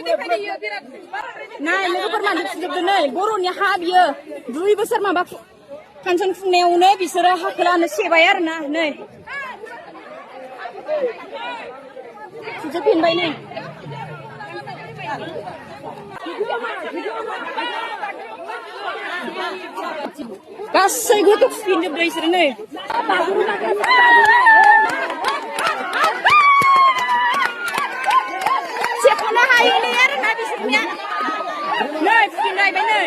Nah, लोगोफोर मानो फुजोबदों नै बर'नि हा बियो 2 बोसोर माबा फांसन खुंनायावनो बिसोरो हाखौ लानो सेबाय आरोना नै फुजोबफिनबाय नै गासैबो फुफिनजोबदों बिसोरो नै सेख'नो हायैनि आरोना बिसोरनिया नै फुफिनलायबाय नै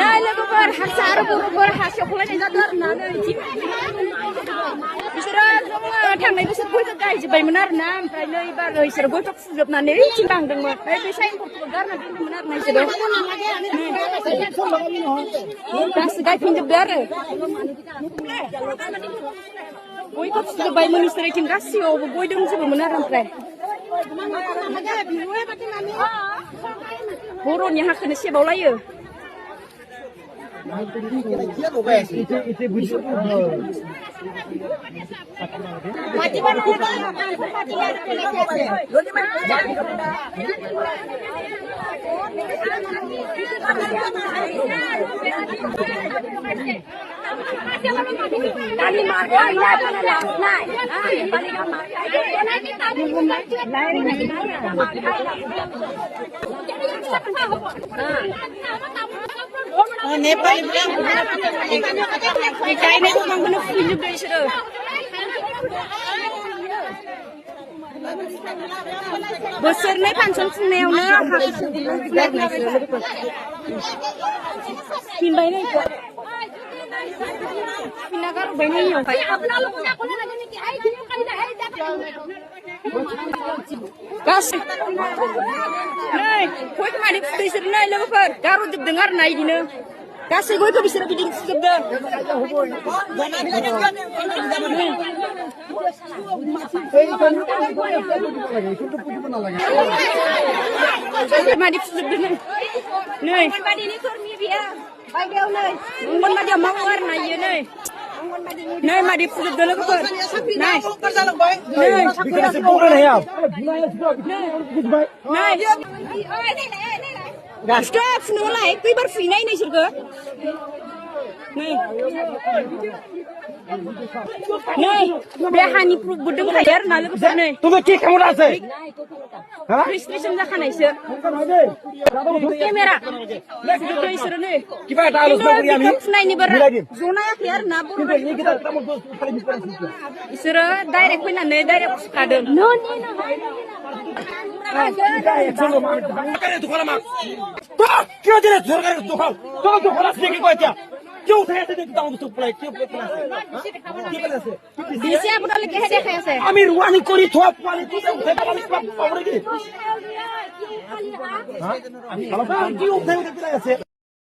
नै लोगोफोर हारसा आरो बर'फोर हा सेख'लायनाय जादों आरोना नै बिसोरो थांनाय बोसोर गयखौ गायजोब्बायमोन आरोना ओमफ्राय नै एबार बिसोरो गयखौ फुजोबनानै ओइथिं लांदोंमोन बे साइनफोरखौ गारना दोनदोंमोन आरोना बिसोरो दासो गायफिनजोबदो आरो गयखौ फुजोब्बायमोन बिसोरो ओइथिं गासैयावबो गय दंजोबोमोन आरो ओमफ्राय बर'नि हाखौनो सेबावलायो नेपाली गायनायखौ मांखौनो फुफिनजोबदों बिसोरो बोसोरनै फांसन खुंनायावनो फिनबाय नै फिना गारबाय नै गासै नै गयखौ मानो फुदों बिसोरो नै लोगोफोर गारहरजोबदों आरोना बिदिनो गासै गयखौ बिसोरो बिदिनो फुजोबदों मादि फुजोबदों नै अंगनबादियाव मावो आरोना इयो नै नै मादि फुजोबदों लोगोफोर नै गासिबो फुनोलाय खैबार फुयनाय नोंसोरखो नै बे हानि प्रुफबो दंखायो आरोना लोगोफोर नै रेजिस्ट्रेसन जाखानायसो केमेरा इसोरो नै फुनायनि बारा जनायाखै आरोना इसोरो डाइरेक्ट फैनानै डाइरेक्ट फुखादों আমি রুয়ানি করি থোয়া পোয়ালি